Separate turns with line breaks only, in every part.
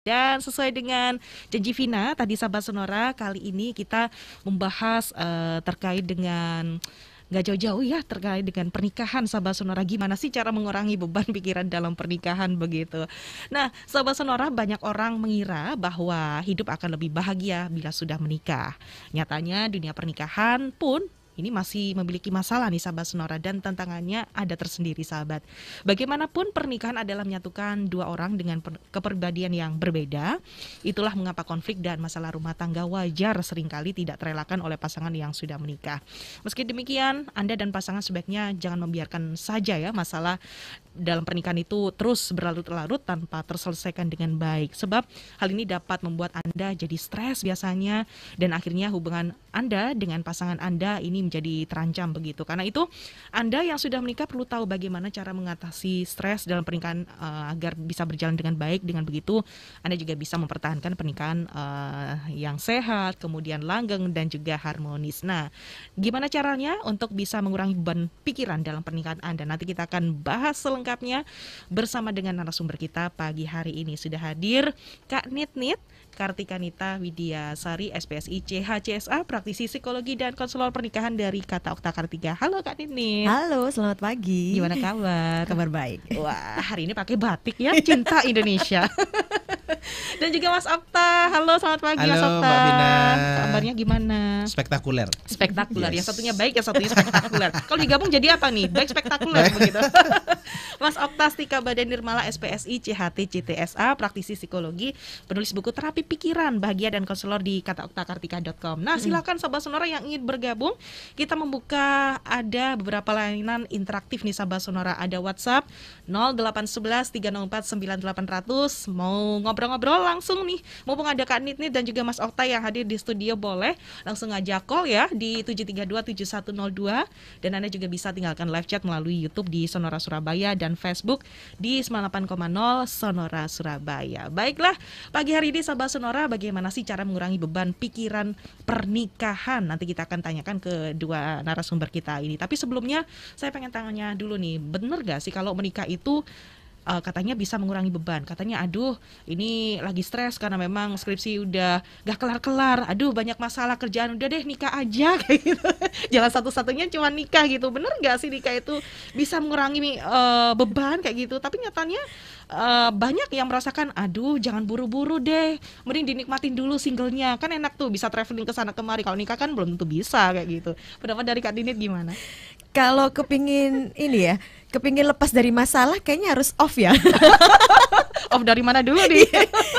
Dan sesuai dengan janji Vina tadi sahabat Sonora, kali ini kita membahas terkait dengan nggak jauh-jauh ya, terkait dengan pernikahan sahabat Sonora. Gimana sih cara mengurangi beban pikiran dalam pernikahan begitu. Nah sahabat Sonora, banyak orang mengira bahwa hidup akan lebih bahagia bila sudah menikah. Nyatanya dunia pernikahan pun ini masih memiliki masalah nih sahabat Sonora, dan tantangannya ada tersendiri sahabat. Bagaimanapun pernikahan adalah menyatukan dua orang dengan kepribadian yang berbeda. Itulah mengapa konflik dan masalah rumah tangga wajar seringkali tidak terelakkan oleh pasangan yang sudah menikah. Meski demikian, Anda dan pasangan sebaiknya jangan membiarkan saja ya masalah dalam pernikahan itu terus berlarut-larut tanpa terselesaikan dengan baik. Sebab hal ini dapat membuat Anda jadi stres biasanya, dan akhirnya hubungan Anda dengan pasangan Anda ini menjadi terancam begitu. Karena itu Anda yang sudah menikah perlu tahu bagaimana cara mengatasi stres dalam pernikahan agar bisa berjalan dengan baik. Dengan begitu Anda juga bisa mempertahankan pernikahan yang sehat, kemudian langgeng dan juga harmonis. Nah, gimana caranya untuk bisa mengurangi beban pikiran dalam pernikahan Anda? Nanti kita akan bahas selengkapnya bersama dengan narasumber kita pagi hari ini. Sudah hadir Kak Nit Kartika Nita Widiasari, SPSI CHCSA, praktisi psikologi dan konselor pernikahan dari Kata Okta Kartika. Halo Kak Nit.
Halo, selamat pagi.
Gimana kabar?
Kabar baik.
Wah, hari ini pakai batik ya, cinta Indonesia. Dan juga Mas Okta. Halo, selamat pagi.
Halo,
Mas Okta.
Mbak Vina.
Kabarnya gimana?
Spektakuler.
Spektakuler.
Yes.
Yang satunya baik, yang satunya spektakuler. Kalau digabung jadi apa nih? Baik spektakuler begitu. Mas Okta Stika Badan Nirmala, SPSI CHT CTSA, praktisi psikologi, penulis buku Terapi Pikiran, Bahagia dan konselor di kataoktakartika.com. Nah, silakan sahabat Sonora yang ingin bergabung. Kita membuka ada beberapa layanan interaktif nih sahabat Sonora. Ada WhatsApp 0811 304 9800. Mau ngobrol-ngobrol langsung nih, mumpung ada Kak Nit dan juga Mas Okta yang hadir di studio, boleh langsung ngajak call ya di 7327102, dan Anda juga bisa tinggalkan live chat melalui YouTube di Sonora Surabaya dan Facebook di 98,0 Sonora Surabaya. Baiklah, pagi hari ini sahabat Sonora, bagaimana sih cara mengurangi beban pikiran pernikahan? Nanti kita akan tanyakan ke dua narasumber kita ini. Tapi sebelumnya saya pengen tanya dulu nih, bener gak sih kalau menikah itu katanya bisa mengurangi beban? Katanya aduh ini lagi stres karena memang skripsi udah gak kelar-kelar, aduh banyak masalah kerjaan, udah deh nikah aja kayak gitu. Jalan satu-satunya cuma nikah gitu. Bener gak sih nikah itu bisa mengurangi beban kayak gitu? Tapi nyatanya banyak yang merasakan aduh jangan buru-buru deh, mending dinikmatin dulu singlenya, kan enak tuh bisa traveling ke sana kemari. Kalau nikah kan belum tentu bisa kayak gitu. Pendapat dari Kak Dinit gimana?
Kalau kepingin ini ya, kepingin lepas dari masalah, kayaknya harus off ya.
Off dari mana dulu nih?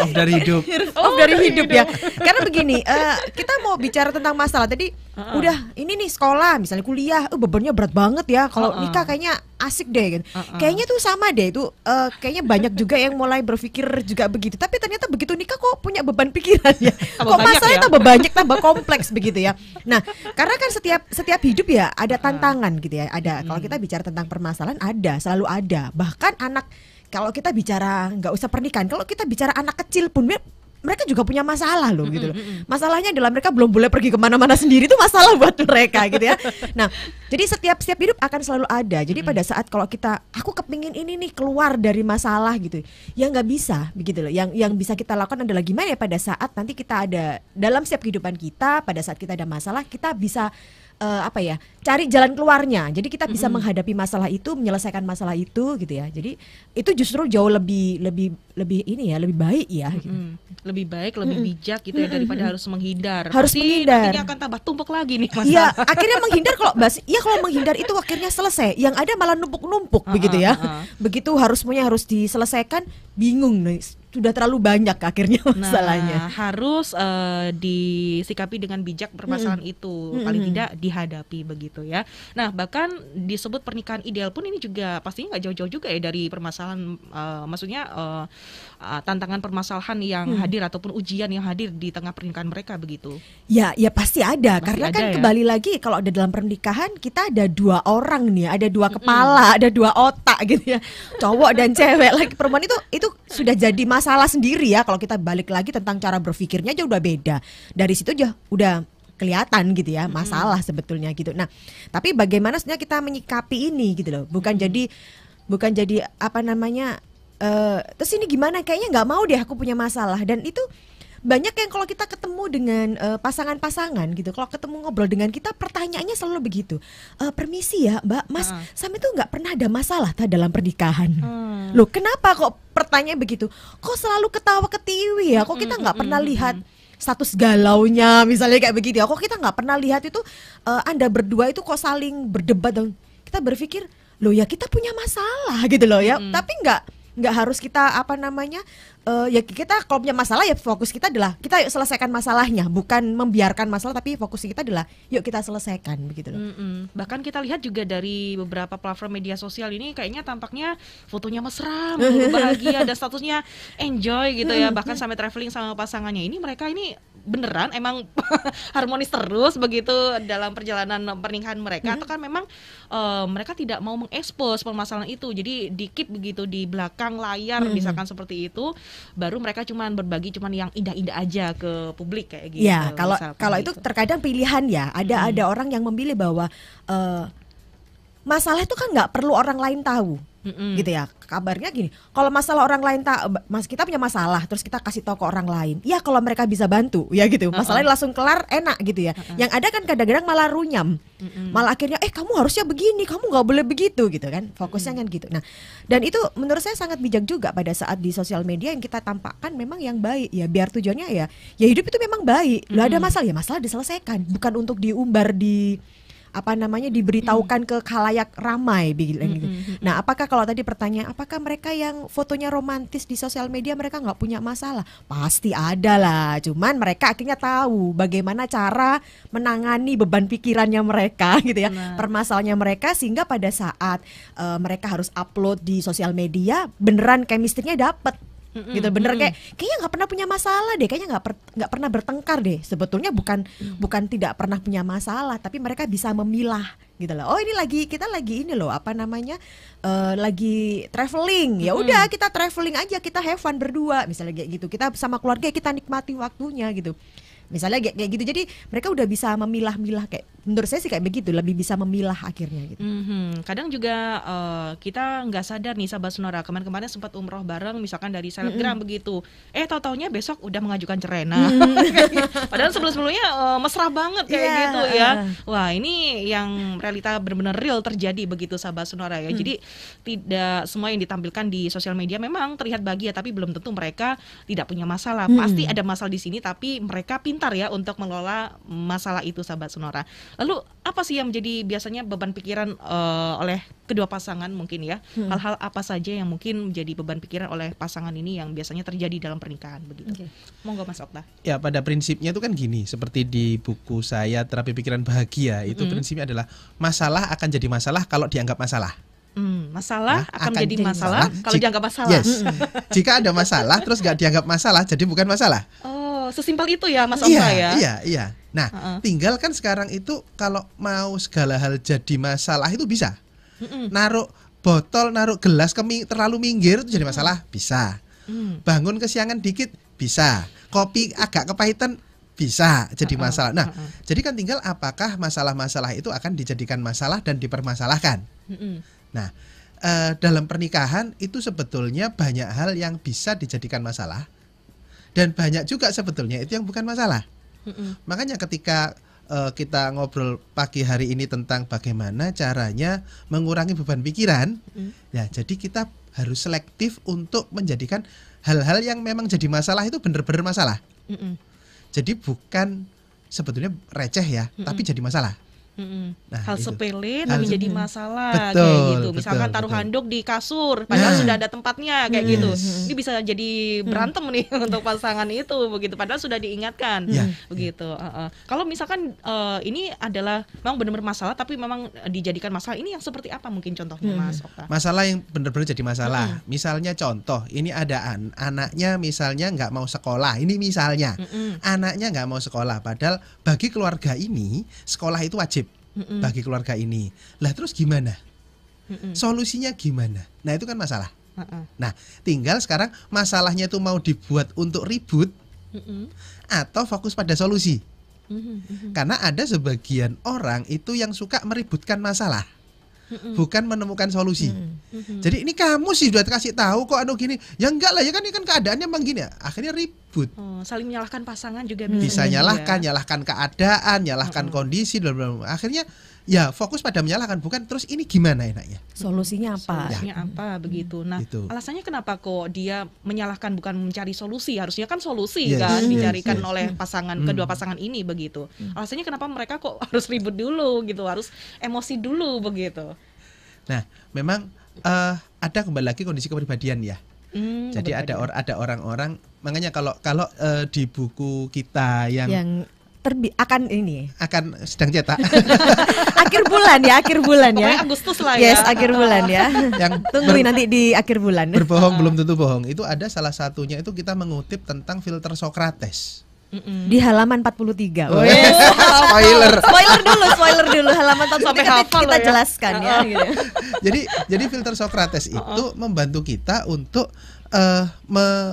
Off dari hidup.
Off dari hidup ya. Karena begini, kita mau bicara tentang masalah tadi. Udah ini nih sekolah, misalnya kuliah, bebannya berat banget ya. Kalau nikah kayaknya asik deh gitu. Kayaknya tuh sama deh itu. Kayaknya banyak juga yang mulai berpikir juga begitu. Tapi ternyata begitu nikah kok punya beban pikiran ya. Kok masalahnya
ya?
tambah banyak, tambah kompleks begitu ya. Nah, karena kan setiap hidup ya ada tantangan gitu ya. Ada. Kalau kita bicara tentang permasalahan ada, selalu ada. Bahkan anak, kalau kita bicara nggak usah pernikahan, kalau kita bicara anak kecil pun mereka juga punya masalah loh gitu loh. Masalahnya adalah mereka belum boleh pergi kemana-mana sendiri, itu masalah buat mereka gitu ya. Nah, jadi setiap hidup akan selalu ada. Jadi pada saat kalau aku kepingin ini nih keluar dari masalah gitu, ya nggak bisa begitu loh. Yang bisa kita lakukan adalah gimana ya pada saat nanti kita ada dalam setiap kehidupan kita, pada saat kita ada masalah kita bisa cari jalan keluarnya. Jadi kita bisa menghadapi masalah itu, menyelesaikan masalah itu gitu ya. Jadi itu justru jauh lebih ini ya, lebih baik ya gitu.
Lebih baik, lebih bijak gitu ya daripada harus menghindar.
Harus
pasti
menghindar.
nantinya akan tambah tumpuk lagi nih masalah.
Iya, akhirnya menghindar kalau menghindar itu akhirnya selesai. Yang ada malah numpuk-numpuk begitu ya. Begitu harus diselesaikan, bingung nih. Sudah terlalu banyak akhirnya masalahnya.
Nah, harus disikapi dengan bijak permasalahan itu, paling tidak dihadapi begitu ya. Nah, bahkan disebut pernikahan ideal pun ini juga pastinya nggak jauh-jauh juga ya dari permasalahan, maksudnya tantangan permasalahan yang hadir ataupun ujian yang hadir di tengah pernikahan mereka begitu.
Ya pasti ada, karena kan kembali lagi kalau ada dalam pernikahan kita ada dua orang nih, ada dua kepala, ada dua otak gitu ya, cowok dan cewek. Lagi perempuan itu sudah jadi masalah sendiri ya. Kalau kita balik lagi tentang cara berpikirnya aja udah beda. Dari situ aja udah kelihatan gitu ya masalah sebetulnya gitu. Nah, tapi bagaimana sebenarnya kita menyikapi ini gitu loh. Bukan jadi terus ini gimana, kayaknya nggak mau deh aku punya masalah. Dan itu banyak yang kalau kita ketemu dengan pasangan-pasangan gitu, kalau ketemu ngobrol dengan kita, pertanyaannya selalu begitu. Permisi ya Mbak, Mas, Sam itu nggak pernah ada masalah dalam pernikahan. Loh kenapa kok pertanyaan begitu? Kok selalu ketawa ketiwi ya? Kok kita nggak pernah lihat status galaunya misalnya kayak begitu ya? Kok kita nggak pernah lihat itu Anda berdua itu kok saling berdebat, dan kita berpikir loh ya kita punya masalah gitu loh ya. Tapi nggak harus kita ya kita kalau punya masalah ya fokus kita adalah kita yuk selesaikan masalahnya, bukan membiarkan masalah, tapi fokus kita adalah yuk kita selesaikan begitu loh.
Bahkan kita lihat juga dari beberapa platform media sosial ini kayaknya tampaknya fotonya mesra, bahagia, dan statusnya enjoy gitu ya, bahkan sampai traveling sama pasangannya. Ini mereka ini beneran emang harmonis terus begitu dalam perjalanan pernikahan mereka, atau kan memang mereka tidak mau mengekspos permasalahan itu, jadi di-keep begitu di belakang layar misalkan seperti itu, baru mereka cuman berbagi cuman yang indah-indah aja ke publik kayak gitu.
Ya, kalau itu terkadang pilihan ya. Ada orang yang memilih bahwa masalah itu kan nggak perlu orang lain tahu. Gitu ya, kabarnya gini, kalau masalah orang lain kita punya masalah terus kita kasih tahu ke orang lain, ya kalau mereka bisa bantu ya gitu, masalahnya langsung kelar, enak gitu ya. Yang ada kan kadang-kadang malah runyam, malah akhirnya kamu harusnya begini, kamu nggak boleh begitu gitu kan, fokusnya kan gitu. Nah, dan itu menurut saya sangat bijak juga pada saat di sosial media yang kita tampakkan memang yang baik ya, biar tujuannya ya hidup itu memang baik. Lo ada masalah ya masalah diselesaikan, bukan untuk diumbar diberitahukan ke khalayak ramai gitu. Nah, apakah kalau tadi pertanyaan, apakah mereka yang fotonya romantis di sosial media mereka nggak punya masalah? Pasti ada lah. Cuman mereka akhirnya tahu bagaimana cara menangani beban pikirannya mereka gitu ya, permasalahannya mereka, sehingga pada saat mereka harus upload di sosial media beneran chemistry-nya dapet. Gitu, bener kayaknya nggak pernah punya masalah deh, kayaknya nggak pernah bertengkar deh. Sebetulnya bukan tidak pernah punya masalah, tapi mereka bisa memilah gitu loh. Oh ini kita lagi ini loh lagi traveling, ya udah kita traveling aja, kita have fun berdua misalnya kayak gitu, kita sama keluarga kita nikmati waktunya gitu. Misalnya kayak gitu, jadi mereka udah bisa memilah-milah, kayak menurut saya sih kayak begitu, lebih bisa memilah akhirnya gitu.
Kadang juga kita nggak sadar nih sahabat Sonora, kemarin sempat umroh bareng misalkan dari selebgram begitu, tahu-taunya besok udah mengajukan cerai. Padahal sebelum-sebelumnya mesra banget kayak gitu ya. Wah ini yang realita benar-benar real terjadi begitu sahabat Sonora ya. Jadi tidak semua yang ditampilkan di sosial media memang terlihat bahagia, tapi belum tentu mereka tidak punya masalah. Pasti ada masalah di sini, tapi mereka pintar ya untuk mengelola masalah itu sahabat Sonora. Lalu apa sih yang menjadi biasanya beban pikiran oleh kedua pasangan mungkin ya? Hal-hal apa saja yang mungkin menjadi beban pikiran oleh pasangan ini yang biasanya terjadi dalam pernikahan begitu? Monggo Mas Okta.
Ya pada prinsipnya itu kan gini, seperti di buku saya Terapi Pikiran Bahagia itu prinsipnya adalah masalah akan jadi masalah kalau dianggap masalah.
Masalah akan menjadi masalah kalau dianggap masalah.
Yes. Jika ada masalah terus nggak dianggap masalah, jadi bukan masalah.
Sesimpel itu ya Mas Okta ya.
Iya. Nah, tinggal kan sekarang itu kalau mau segala hal jadi masalah itu bisa. Naruh botol, naruh gelas terlalu minggir itu jadi masalah, bisa. Bangun kesiangan dikit bisa. Kopi agak kepahitan bisa jadi masalah. Nah, jadi kan tinggal apakah masalah-masalah itu akan dijadikan masalah dan dipermasalahkan. Nah, dalam pernikahan itu sebetulnya banyak hal yang bisa dijadikan masalah. Dan banyak juga sebetulnya itu yang bukan masalah. Makanya ketika kita ngobrol pagi hari ini tentang bagaimana caranya mengurangi beban pikiran, ya jadi kita harus selektif untuk menjadikan hal-hal yang memang jadi masalah itu benar-benar masalah. Jadi bukan sebetulnya receh ya, tapi jadi masalah. Nah,
hal
itu.
sepele tapi jadi masalah
betul,
kayak gitu. Misalkan
betul,
taruh
betul.
handuk di kasur padahal sudah ada tempatnya kayak gitu. Ini bisa jadi berantem nih untuk pasangan itu begitu, padahal sudah diingatkan begitu. Kalau misalkan ini adalah memang benar-benar masalah tapi memang dijadikan masalah, ini yang seperti apa mungkin contohnya Mas Okta?
Masalah yang benar-benar jadi masalah. Misalnya contoh, ini ada anaknya misalnya nggak mau sekolah. Ini misalnya anaknya nggak mau sekolah, padahal bagi keluarga ini sekolah itu wajib. Bagi keluarga ini. Lah terus gimana? Solusinya gimana? Nah itu kan masalah. Nah tinggal sekarang masalahnya itu mau dibuat untuk ribut atau fokus pada solusi. Karena ada sebagian orang itu yang suka meributkan masalah. bukan menemukan solusi. Jadi ini kamu sih sudah kasih tahu kok gini. Ya enggak lah, ya kan ini kan keadaannya emang gini ya. Akhirnya ribut.
Saling menyalahkan pasangan juga
Bisa
jadi
nyalahkan keadaan, nyalahkan kondisi, blablabla. Akhirnya ya fokus pada menyalahkan, bukan terus ini gimana enaknya.
Solusinya apa?
Solusinya apa begitu. Nah,
Gitu.
alasannya kenapa kok dia menyalahkan bukan mencari solusi? Harusnya kan solusi
Yes,
kan
yes,
dicarikan
yes.
oleh pasangan kedua pasangan ini begitu. Alasannya kenapa mereka kok harus ribut dulu gitu, harus emosi dulu begitu.
Nah, memang ada kembali lagi kondisi kepribadian ya. Jadi ada orang-orang, makanya kalau di buku kita yang
akan ini
akan sedang cetak
akhir bulan ya.
Pokoknya Agustus lah ya.
Yes, akhir bulan ya.
yang
Tungguin nanti di akhir bulan.
berbohong belum tentu bohong. Itu ada salah satunya itu kita mengutip tentang filter Socrates.
Di halaman 43.
Oh, spoiler.
Spoiler dulu halaman 43
Sampai
kita
hafal loh ya.
jelaskan ya gitu.
Jadi filter Socrates itu membantu kita untuk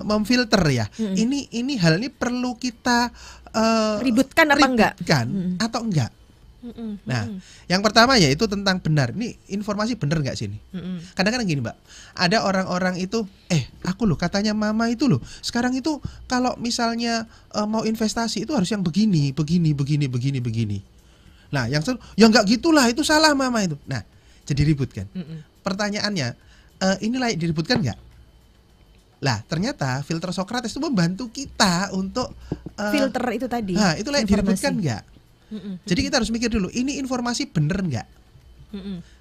memfilter ya. Ini hal ini perlu kita
Ributkan apa enggak?
Atau enggak? Nah, yang pertama yaitu tentang benar. Ini informasi benar nggak sih ini? Kadang-kadang gini Mbak, ada orang-orang itu, aku loh katanya mama itu loh, sekarang itu kalau misalnya mau investasi itu harus yang begini. Nah, yang ya nggak gitulah, itu salah mama itu. Nah, jadi ribut kan? Pertanyaannya, ini layak diributkan nggak? Lah, ternyata filter Socrates itu membantu kita untuk
Filter itu tadi.
Nah, itu layak
informasi.
diributkan nggak? Jadi kita harus mikir dulu, ini informasi bener nggak?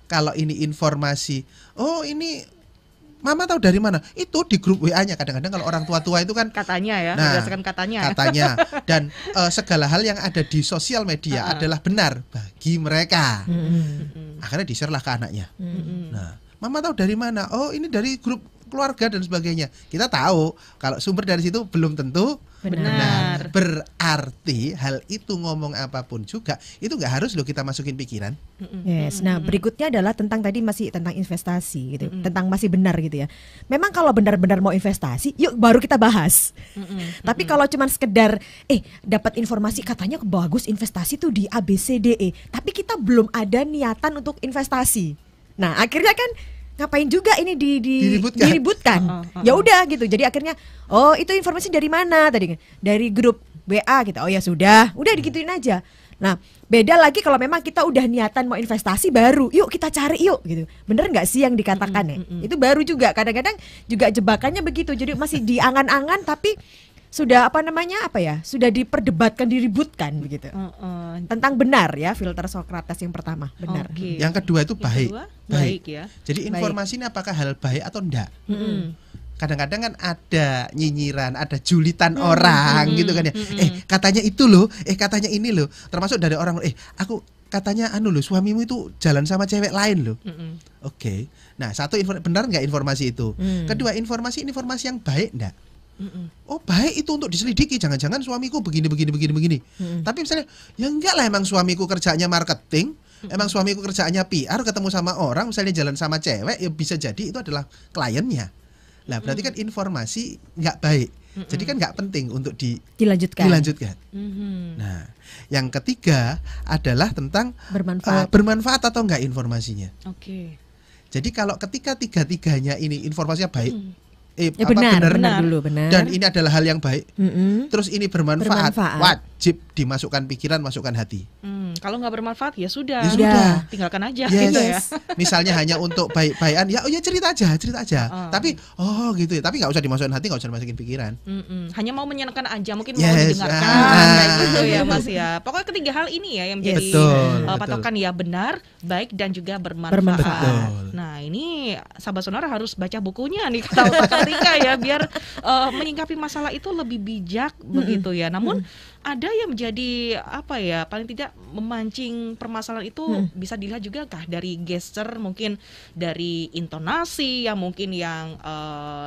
Kalau ini informasi, oh ini mama tahu dari mana? Itu di grup WA-nya. Kadang-kadang kalau orang tua-tua itu kan
Katanya ya,
Nah,
berdasarkan katanya.
dan segala hal yang ada di sosial media adalah benar bagi mereka. Akhirnya di-share lah ke anaknya. Nah, mama tahu dari mana? Oh, ini dari grup keluarga dan sebagainya. Kita tahu kalau sumber dari situ belum tentu benar. Berarti hal itu ngomong apapun juga itu nggak harus loh kita masukin pikiran.
Yes. Nah, berikutnya adalah tentang tadi masih tentang investasi gitu. Tentang masih benar gitu ya. Memang kalau benar-benar mau investasi, yuk baru kita bahas. Tapi kalau cuman sekedar dapat informasi katanya bagus investasi tuh di ABCDE, tapi kita belum ada niatan untuk investasi. Nah, akhirnya kan ngapain juga ini diributkan. Ya udah gitu. Jadi akhirnya itu informasi dari mana tadi? Dari grup WA gitu. Oh ya sudah, udah digituin aja. Nah, beda lagi kalau memang kita udah niatan mau investasi baru, yuk kita cari yuk gitu. Bener nggak sih yang dikatakan ya? Itu baru juga. Kadang-kadang juga jebakannya begitu. Jadi masih diangan-angan tapi sudah sudah diperdebatkan, diributkan begitu. Tentang benar ya, filter Socrates yang pertama, benar.
Yang kedua itu baik
ya.
Jadi informasi ini apakah hal baik atau enggak? Kadang-kadang kan ada nyinyiran, ada julitan orang gitu kan ya. Katanya itu loh, katanya ini loh. Termasuk dari orang, aku katanya loh, suamimu itu jalan sama cewek lain loh. Oke. Nah, satu benar nggak informasi itu? Kedua, informasi yang baik enggak? Oh baik itu untuk diselidiki, jangan-jangan suamiku begini. Tapi misalnya ya enggak lah, emang suamiku kerjanya marketing, emang suamiku kerjaannya PR, ketemu sama orang misalnya jalan sama cewek, ya bisa jadi itu adalah kliennya. Lah berarti kan informasi nggak baik, jadi kan nggak penting untuk dilanjutkan. Nah, yang ketiga adalah tentang bermanfaat atau enggak informasinya. Jadi kalau ketika tiga-tiganya ini informasinya baik,
benar dulu.
Dan ini adalah hal yang baik. Terus ini bermanfaat, wajib dimasukkan pikiran, masukkan hati.
Kalau nggak bermanfaat ya sudah. Tinggalkan aja
gitu
ya.
Misalnya hanya untuk baik-baikan, ya cerita aja. Tapi gitu ya. Tapi nggak usah dimasukin hati, nggak usah dimasukin pikiran.
Hanya mau menyenangkan aja, mungkin mau didengarkan kayak gitu ya Mas ya. Pokoknya ketiga hal ini ya yang menjadi patokan ya, benar, baik dan juga bermanfaat. Nah ini sahabat sonora harus baca bukunya nih kata Pak Rika ya, biar menyikapi masalah itu lebih bijak begitu ya. Namun ada yang menjadi paling tidak memancing permasalahan itu bisa dilihat juga kah dari gesture, mungkin dari intonasi yang mungkin yang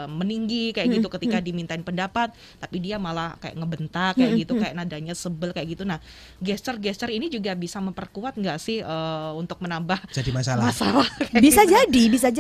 meninggi kayak gitu ketika dimintain pendapat, tapi dia malah kayak ngebentak kayak gitu, kayak nadanya sebel kayak gitu. Nah, gesture ini juga bisa memperkuat nggak sih untuk menambah
jadi masalah
bisa jadi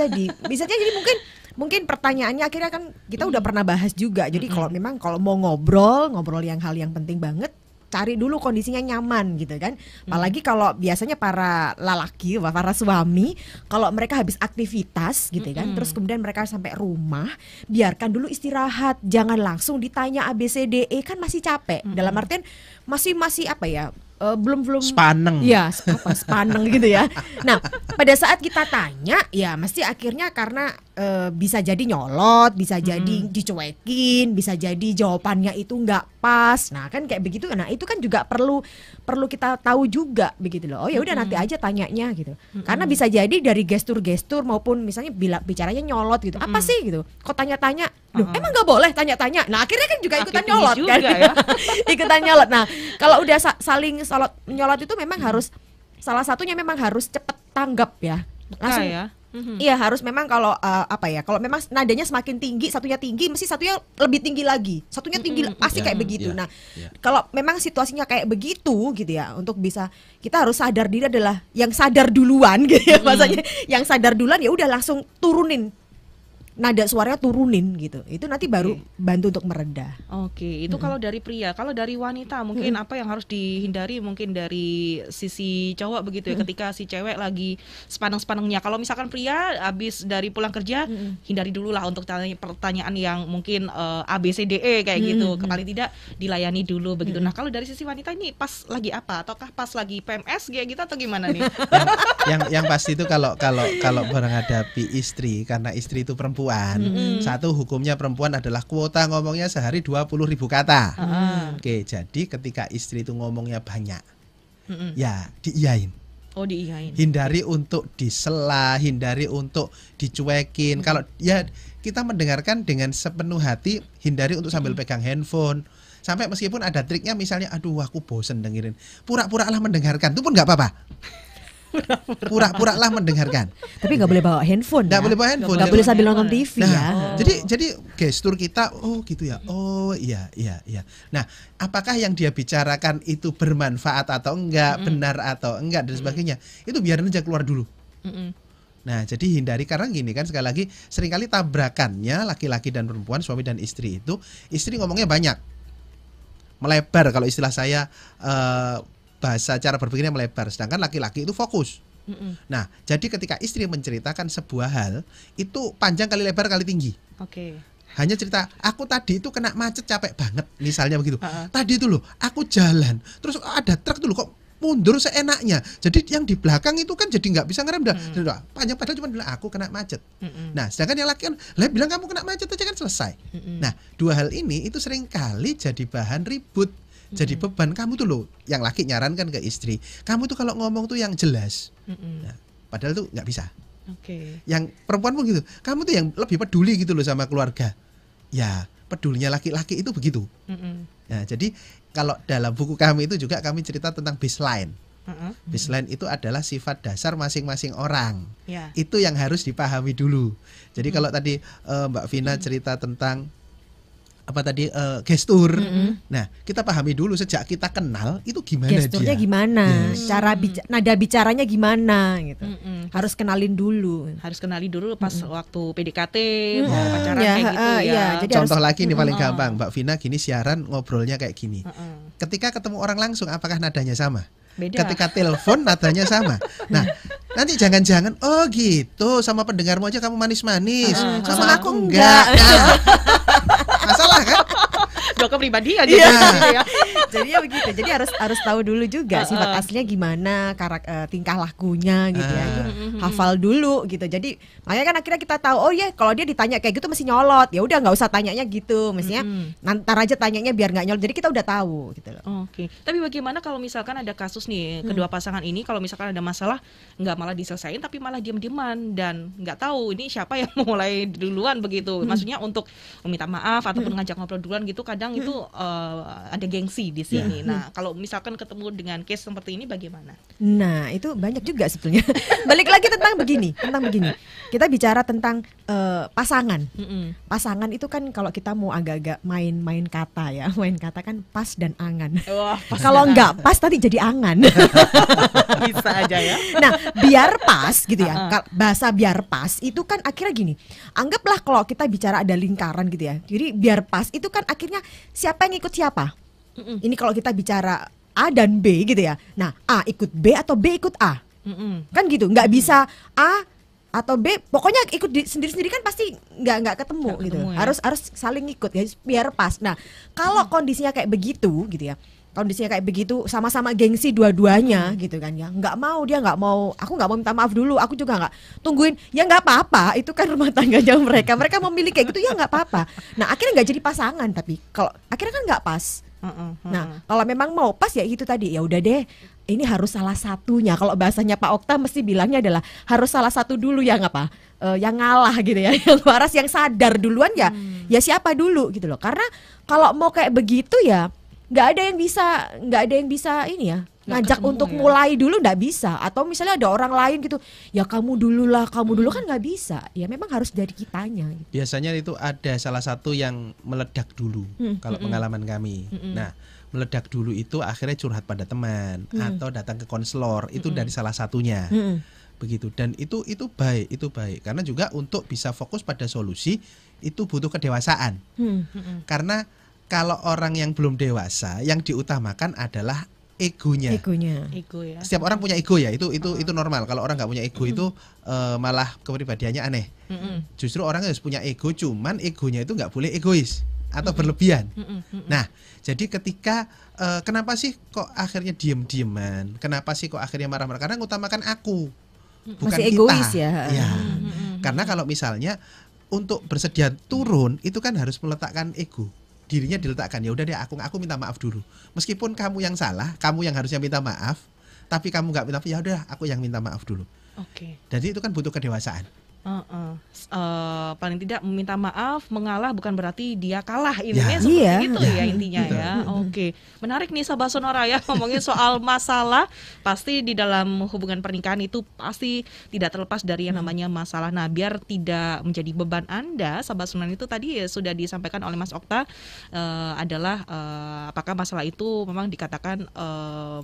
mungkin pertanyaannya akhirnya kan kita udah pernah bahas juga. Jadi kalau memang kalau mau ngobrol yang hal yang penting banget, cari dulu kondisinya nyaman gitu kan. Apalagi kalau biasanya para lelaki, para suami, kalau mereka habis aktivitas gitu kan, terus kemudian mereka sampai rumah, biarkan dulu istirahat, jangan langsung ditanya ABCDE, kan masih capek. Dalam artian masih apa ya? Belum
Sepaneng.
ya sepaneng gitu ya. Nah pada saat kita tanya ya mesti akhirnya karena bisa jadi nyolot, bisa jadi dicuekin, bisa jadi jawabannya itu nggak pas. Nah kan kayak begitu. Nah itu kan juga perlu kita tahu juga begitu loh. Oh ya udah nanti aja tanyanya gitu. Karena bisa jadi dari gestur-gestur maupun misalnya bicaranya nyolot gitu. Apa sih gitu? Kok tanya-tanya? Loh, emang nggak boleh tanya-tanya. Nah akhirnya kan juga ikutan nyolot
juga,
kan?
ya.
Ikutan nyolot. Nah kalau udah saling nyolot itu memang harus salah satunya memang harus cepet tanggap ya. Langsung
ya.
Iya harus memang kalau apa ya, kalau memang nadanya semakin tinggi, satunya tinggi, mesti satunya lebih tinggi lagi, satunya tinggi pasti kayak begitu. Nah kalau memang situasinya kayak begitu gitu ya, untuk bisa kita harus sadar diri adalah yang sadar duluan gitu ya, maksudnya yang sadar duluan ya udah langsung turunin nada suaranya, turunin gitu. Itu nanti baru bantu untuk mereda.
Oke, itu kalau dari pria. Kalau dari wanita mungkin apa yang harus dihindari mungkin dari sisi cowok begitu ya, ketika si cewek lagi sepaneng-sepanengnya. Kalau misalkan pria habis dari pulang kerja, hindari dulu lah untuk tanya pertanyaan yang mungkin ABCDE kayak gitu. Paling tidak dilayani dulu begitu. Nah, kalau dari sisi wanita ini pas lagi apa? Ataukah pas lagi PMS kayak gitu atau gimana nih?
yang pasti itu kalau menghadapi istri, karena istri itu perempuan. Satu, hukumnya perempuan adalah kuota ngomongnya sehari 20.000 kata. Oke, jadi ketika istri itu ngomongnya banyak, ya diiyain.
Oh, diiyain.
Hindari untuk disela, hindari untuk dicuekin. Kalau ya kita mendengarkan dengan sepenuh hati, hindari untuk sambil pegang handphone. Sampai meskipun ada triknya, misalnya aduh aku bosen dengerin, pura-pura lah mendengarkan, itu pun nggak apa-apa. Pura-pura lah mendengarkan.
Tapi nggak boleh bawa handphone.
Nggak boleh bawa handphone.
Nggak boleh sambil nonton TV ya.
Jadi gestur kita, oh gitu ya. Oh iya. Nah, apakah yang dia bicarakan itu bermanfaat atau enggak, benar atau enggak dan sebagainya, itu biarin aja keluar dulu. Nah, jadi hindari, karena gini kan, sekali lagi seringkali tabrakannya laki-laki dan perempuan, suami dan istri itu, istri ngomongnya banyak, melebar kalau istilah saya. Bahasa cara berpikirnya melebar, sedangkan laki-laki itu fokus. Nah, jadi ketika istri menceritakan sebuah hal, itu panjang kali lebar kali tinggi.
Oke.
Hanya cerita, aku tadi itu kena macet capek banget, misalnya begitu. Tadi itu loh, aku jalan, terus ada truk dulu kok mundur seenaknya. Jadi yang di belakang itu kan jadi nggak bisa ngerem dah. Panjang padahal cuma bilang aku kena macet. Nah, sedangkan yang laki kan, lah bilang kamu kena macet aja kan selesai. Nah, dua hal ini itu seringkali jadi bahan ribut. Jadi beban kamu tuh loh, yang laki nyarankan ke istri, kamu tuh kalau ngomong tuh yang jelas. Nah, padahal tuh nggak bisa. Yang perempuan pun gitu, kamu tuh yang lebih peduli gitu loh sama keluarga. Ya, pedulinya laki-laki itu begitu. Nah, jadi kalau dalam buku kami itu juga kami cerita tentang baseline. Baseline itu adalah sifat dasar masing-masing orang. Itu yang harus dipahami dulu. Jadi kalau tadi Mbak Vina cerita tentang apa tadi gestur. Nah, kita pahami dulu sejak kita kenal itu gimana
gesturnya
dia.
gimana, cara nada bicaranya gimana gitu. Harus kenalin dulu.
Harus kenali dulu pas waktu PDKT, mau pacaran kayak gitu ya.
Jadi
contoh lagi nih paling gampang, Mbak Vina gini siaran ngobrolnya kayak gini. Ketika ketemu orang langsung, apakah nadanya sama?
Beda.
Ketika telepon nadanya sama. Nah, nanti jangan-jangan oh gitu, sama pendengarmu aja kamu manis-manis, sama aku enggak. Nah, masalah kan?
Dua kepribadian gitu ya.
Jadinya begitu. Jadi harus tahu dulu juga sifat aslinya gimana, tingkah lakunya gitu ya. Itu hafal dulu gitu. Jadi makanya kan akhirnya kita tahu, oh ya kalau dia ditanya kayak gitu mesti nyolot. Ya udah nggak usah tanyanya gitu. Mestinya ntar aja tanyanya biar nggak nyolot. Jadi kita udah tahu gitu loh.
Oke. Tapi bagaimana kalau misalkan ada kasus nih kedua pasangan ini, kalau misalkan ada masalah nggak malah diselesain tapi malah diam-diaman dan nggak tahu ini siapa yang mulai duluan begitu. Maksudnya untuk meminta maaf ataupun ngajak ngobrol duluan gitu, kadang itu ada gengsi di sini. Nah, kalau misalkan ketemu dengan case seperti ini bagaimana?
Nah, itu banyak juga sebetulnya. Balik lagi tentang begini. Kita bicara tentang pasangan. Pasangan itu kan kalau kita mau agak-agak main kata ya, main kata kan pas dan angan. Kalau nggak pas tadi jadi angan.
Bisa aja ya.
Nah, biar pas gitu ya. Bahasa biar pas itu kan akhirnya gini. Anggaplah kalau kita bicara ada lingkaran gitu ya. Jadi biar pas itu kan akhirnya siapa yang ikut siapa? Ini kalau kita bicara A dan B gitu ya. Nah, A ikut B atau B ikut A. Kan gitu, nggak bisa A atau B, pokoknya ikut sendiri-sendiri kan pasti nggak ketemu
Nggak
gitu.
ketemu ya.
Harus saling ikut ya biar pas. Nah, kalau kondisinya kayak begitu gitu ya. Kondisinya kayak begitu sama-sama gengsi dua-duanya gitu kan ya. Dia nggak mau, aku nggak mau minta maaf dulu, aku juga nggak tungguin. Ya nggak apa-apa, itu kan rumah tangganya mereka. Mereka memilih kayak gitu ya nggak apa-apa. Nah, akhirnya nggak jadi pasangan, tapi kalau akhirnya kan nggak pas. Nah, kalau memang mau pas ya itu tadi, ya udah deh. Ini harus salah satunya. Kalau bahasanya Pak Okta mesti bilangnya adalah harus salah satu dulu yang apa? Yang ngalah gitu ya. Yang waras, yang sadar duluan ya. Ya siapa dulu gitu loh. Karena kalau mau kayak begitu ya nggak ada yang bisa ini ya. Ngajak
ketemu
untuk
ya.
mulai dulu nggak bisa. Atau misalnya ada orang lain gitu, ya kamu dulu kan nggak bisa. Ya memang harus dari kitanya. Gitu.
Biasanya itu ada salah satu yang meledak dulu kalau pengalaman kami. Nah, meledak dulu itu akhirnya curhat pada teman atau datang ke konselor, itu dari salah satunya. Begitu. Dan itu baik karena juga untuk bisa fokus pada solusi itu butuh kedewasaan. Karena kalau orang yang belum dewasa, yang diutamakan adalah egonya.
Ego ya.
Setiap orang punya ego ya, itu normal. Kalau orang nggak punya ego itu malah kepribadiannya aneh. Justru orang harus punya ego, cuman egonya itu nggak boleh egois atau berlebihan. Nah, jadi ketika kenapa sih kok akhirnya diem-dieman? Kenapa sih kok akhirnya marah-marah? Karena ngutamakan aku, bukan
Masih
kita.
egois ya.
Ya. Karena kalau misalnya untuk bersedia turun itu kan harus meletakkan ego. Dirinya diletakkan, ya udah deh aku minta maaf dulu. Meskipun kamu yang salah, kamu yang harusnya minta maaf, tapi kamu nggak minta maaf, ya udah aku yang minta maaf dulu.
Oke.
Jadi itu kan butuh kedewasaan.
Paling tidak meminta maaf, mengalah bukan berarti dia kalah. Intinya
Ya.
seperti
Iya.
itu ya intinya ya. Oke, menarik nih Sahabat Sonora ya ngomongin soal masalah. Pasti di dalam hubungan pernikahan itu pasti tidak terlepas dari yang namanya masalah. Nah, biar tidak menjadi beban Anda, Sahabat Sonora, itu tadi ya sudah disampaikan oleh Mas Okta adalah apakah masalah itu memang dikatakan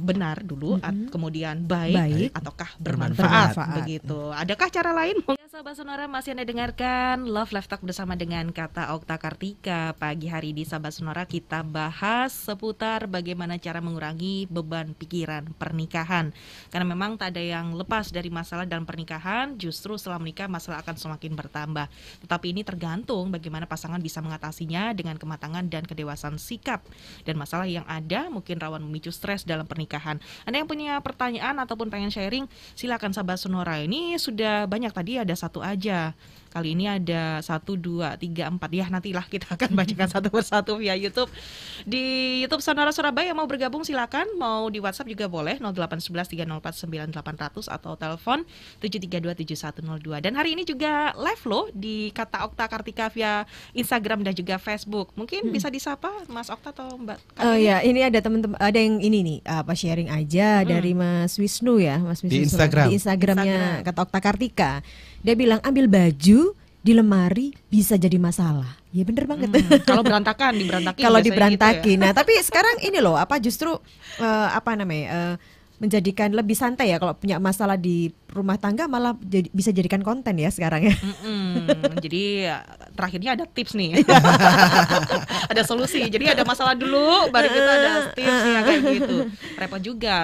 benar dulu, kemudian baik ataukah bermanfaat,
Bermanfaat.
begitu. Adakah cara lain? Sahabat Sonora, masih Anda dengarkan Love Life Talk bersama dengan Kata Okta Kartika. Pagi hari di Sahabat Sonora kita bahas seputar bagaimana cara mengurangi beban pikiran pernikahan. Karena memang tak ada yang lepas dari masalah dalam pernikahan, justru setelah menikah masalah akan semakin bertambah. Tetapi ini tergantung bagaimana pasangan bisa mengatasinya dengan kematangan dan kedewasaan sikap. Dan masalah yang ada mungkin rawan memicu stres dalam pernikahan. Anda yang punya pertanyaan ataupun pengen sharing, silakan Sahabat Sonora. Ini sudah banyak, tadi ada satu aja. Kali ini ada 1, 2, 3, 4 ya, nantilah kita akan bacakan satu persatu via YouTube. Di YouTube Sonora Surabaya mau bergabung silakan, mau di WhatsApp juga boleh 0811 304 9800 atau telepon 7327102. Dan hari ini juga live loh di Kata Okta Kartika via Instagram dan juga Facebook. Mungkin bisa disapa Mas Okta atau Mbak
Oh ya, ini ada teman-teman, ada yang ini nih sharing aja dari Mas Wisnu ya, Mas Wisnu
Di Instagram.
Di Instagramnya Kata Okta Kartika. Dia bilang ambil baju di lemari bisa jadi masalah. Ya bener banget.
Kalau berantakan diberantakin.
Kalau
biasanya
diberantakin.
gitu ya.
Nah, tapi sekarang ini loh, justru menjadikan lebih santai ya kalau punya masalah di rumah tangga, malah bisa jadikan konten ya sekarang ya.
Jadi terakhirnya ada tips nih. Ada solusi. Jadi ada masalah dulu baru kita ada tips ya kayak gitu. Repot juga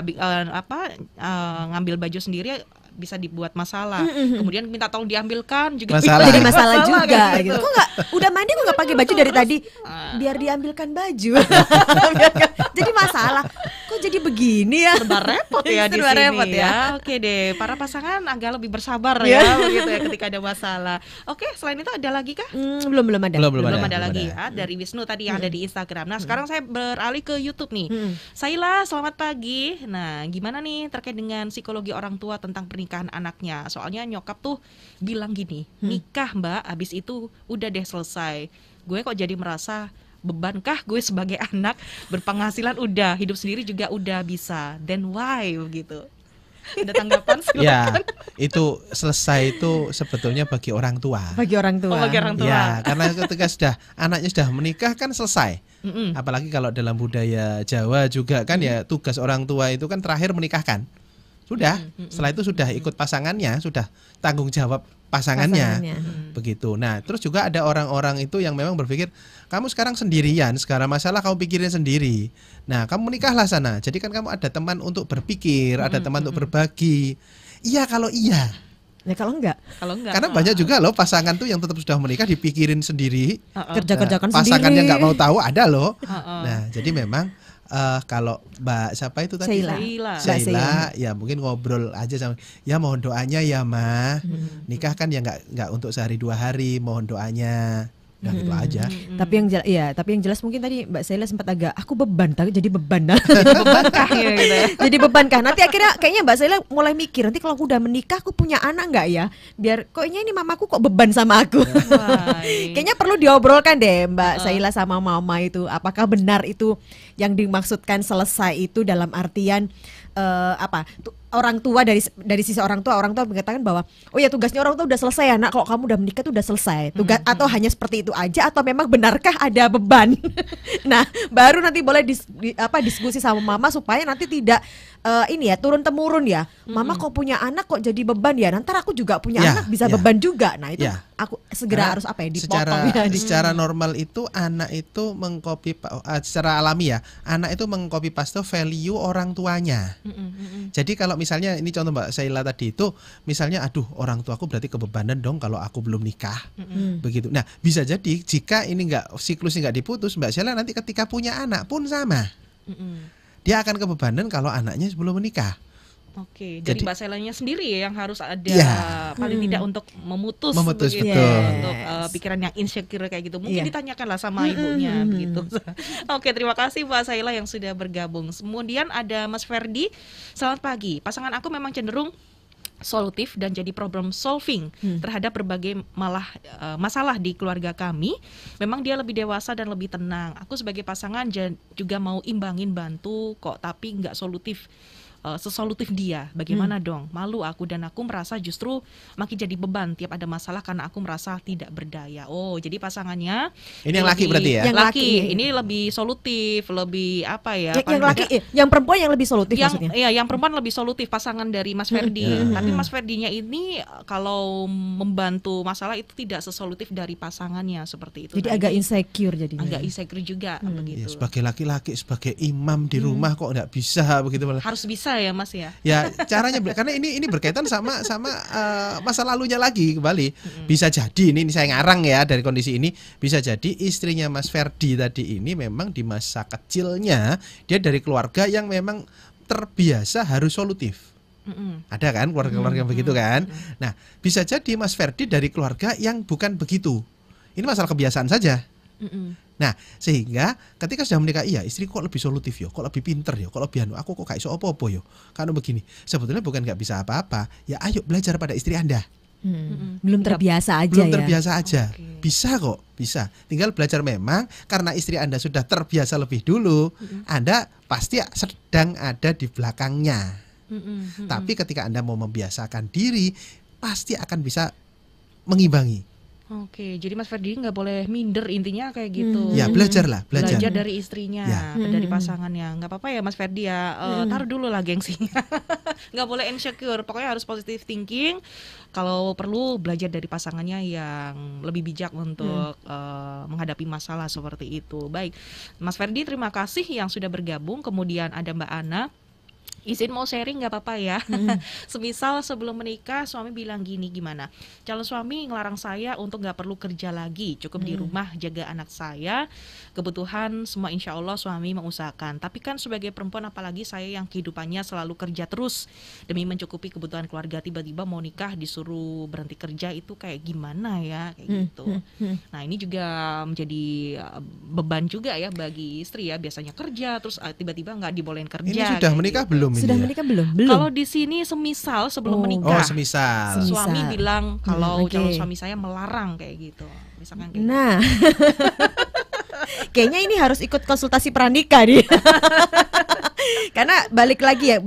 ngambil baju sendiri bisa dibuat masalah. Kemudian minta tolong diambilkan juga
Masalah.
Jadi masalah juga
kayak
gitu. Kok nggak udah mandi kok nggak pakai baju dari tadi? Biar diambilkan baju. Jadi masalah. Kok jadi begini ya?
Serba repot ya di
Serba
sini
repot
ya. Oke deh, para pasangan agak lebih bersabar ya begitu ya ketika ada masalah. Oke, selain itu ada lagi kah?
Belum ada.
Belum ada lagi ya dari Wisnu tadi yang ada di Instagram. Nah, sekarang saya beralih ke YouTube nih. Saila, selamat pagi. Nah, gimana nih terkait dengan psikologi orang tua tentang pernikahan anaknya? Soalnya nyokap tuh bilang gini, nikah Mbak, abis itu udah deh selesai. Gue kok jadi merasa bebankah gue sebagai anak, berpenghasilan udah, hidup sendiri juga udah bisa. Then why gitu? Ada tanggapan silakan.
Ya, itu selesai itu sebetulnya bagi orang tua.
Bagi orang tua.
Oh, bagi orang tua.
Ya, karena ketika anaknya sudah menikah kan selesai. Apalagi kalau dalam budaya Jawa juga kan ya tugas orang tua itu kan terakhir menikahkan. Sudah. Setelah itu sudah ikut pasangannya, sudah tanggung jawab pasangannya. Begitu. Nah, terus juga ada orang-orang itu yang memang berpikir, kamu sekarang sendirian, segala masalah kamu pikirin sendiri. Nah, kamu menikahlah sana. Jadi kan kamu ada teman untuk berpikir, ada teman untuk berbagi. Iya kalau iya.
Ya kalau enggak.
Karena banyak juga loh pasangan tuh yang tetap sudah menikah dipikirin sendiri.
Kerja-kerjakan sendiri.
Pasangannya nggak mau tahu, ada loh. Nah, jadi memang kalau Mbak siapa itu tadi? Sheila, ya mungkin ngobrol aja sama, ya mohon doanya ya Ma. Nikah kan ya nggak untuk sehari 2 hari, mohon doanya. Nah gitu aja.
Tapi yang jelas mungkin tadi Mbak Sheila sempat agak aku beban, tapi jadi beban.
Bebankah ya gitu ya?
Jadi bebankah? Nanti akhirnya kayaknya Mbak Sheila mulai mikir, nanti kalau aku udah menikah aku punya anak nggak ya? Biar kayaknya ini mamaku kok beban sama aku. Kayaknya perlu diobrolkan deh Mbak Sheila sama mama itu. Apakah benar itu yang dimaksudkan selesai itu dalam artian orang tua dari sisi orang tua mengatakan bahwa oh ya tugasnya orang tua udah selesai ya nak, kalau kamu udah menikah tuh udah selesai tugas, atau hanya seperti itu aja, atau memang benarkah ada beban? Nah baru nanti boleh diskusi sama mama supaya nanti tidak turun temurun ya. Mama kok punya anak kok jadi beban ya, nanti aku juga punya anak bisa beban juga. Nah itu aku segera harus dipotong
secara normal itu anak itu mengcopy secara alami ya, anak itu mengcopy paste value orang tuanya. Jadi kalau misalnya ini contoh Mbak Sheila tadi itu, misalnya aduh orang tuaku berarti kebebanan dong kalau aku belum nikah. Begitu. Nah, bisa jadi jika ini siklusnya nggak diputus, Mbak Sheila nanti ketika punya anak pun sama. Dia akan kebebanan kalau anaknya sebelum menikah.
Oke, jadi Mbak Sheila-nya sendiri yang harus ada paling tidak untuk memutus begitu, untuk pikiran yang insecure kayak gitu. Mungkin ditanyakanlah sama ibunya begitu. Oke, terima kasih Mbak Sheila yang sudah bergabung. Kemudian ada Mas Ferdi. Selamat pagi. Pasangan aku memang cenderung solutif dan jadi problem solving terhadap berbagai masalah di keluarga kami. Memang dia lebih dewasa dan lebih tenang. Aku sebagai pasangan juga mau imbangin, bantu kok, tapi nggak solutif. Sesolutif dia, bagaimana dong? Malu aku, dan aku merasa justru makin jadi beban tiap ada masalah karena aku merasa tidak berdaya. Oh, jadi pasangannya
ini yang laki berarti ya?
Yang laki ini lebih solutif, lebih apa ya?
Yang laki, yang perempuan yang lebih solutif maksudnya?
Iya, yang perempuan lebih solutif, pasangan dari Mas Ferdi. Tapi Mas Ferdinya ini kalau membantu masalah itu tidak sesolutif dari pasangannya seperti itu.
Jadi agak insecure jadinya.
Agak insecure juga begitu.
Ya, sebagai laki-laki, sebagai imam di rumah kok nggak bisa begitu?
Harus bisa ya Mas ya.
Ya caranya karena ini berkaitan sama masa lalunya lagi kembali. Bisa jadi ini saya ngarang ya dari kondisi ini, bisa jadi istrinya Mas Ferdi tadi ini memang di masa kecilnya dia dari keluarga yang memang terbiasa harus solutif. Ada kan keluarga-keluarga begitu kan. Nah bisa jadi Mas Ferdi dari keluarga yang bukan begitu. Ini masalah kebiasaan saja. Nah sehingga ketika sudah menikah, iya istri kok lebih solutif yo, kok lebih pinter yo, kok lebih aku kok kayak iso opo-opo yo. Karena begini, sebetulnya bukan nggak bisa apa-apa. Ya ayo belajar pada istri Anda.
Belum terbiasa aja.
Belum terbiasa aja. Bisa kok, bisa. Tinggal belajar memang karena istri Anda sudah terbiasa lebih dulu, Anda pasti sedang ada di belakangnya. Tapi ketika Anda mau membiasakan diri, pasti akan bisa mengimbangi.
Oke, jadi Mas Ferdi nggak boleh minder, intinya kayak gitu.
Ya belajar
dari istrinya, dari pasangannya. Nggak apa-apa ya Mas Ferdi ya, taruh dulu lah gengsinya. Nggak boleh insecure, pokoknya harus positive thinking. Kalau perlu belajar dari pasangannya yang lebih bijak untuk menghadapi masalah seperti itu. Baik, Mas Ferdi terima kasih yang sudah bergabung. Kemudian ada Mbak Ana. Izin mau sharing nggak apa-apa ya. Semisal sebelum menikah suami bilang gini, gimana? Calon suami ngelarang saya untuk nggak perlu kerja lagi, cukup di rumah jaga anak saya. Kebutuhan semua insya Allah suami mengusahakan. Tapi kan sebagai perempuan, apalagi saya yang kehidupannya selalu kerja terus demi mencukupi kebutuhan keluarga, tiba-tiba mau nikah disuruh berhenti kerja, itu kayak gimana ya, kayak gitu. Nah ini juga menjadi beban juga ya bagi istri ya, biasanya kerja terus tiba-tiba nggak dibolehin kerja.
Ini sudah menikah belum?
Sudah menikah belum?
Kalau di sini semisal sebelum menikah.
Semisal.
Suami bilang kalau calon suami saya melarang kayak gitu. Misalkan kayak
nah. Kayaknya ini harus ikut konsultasi pranikah nih. Karena balik lagi ya,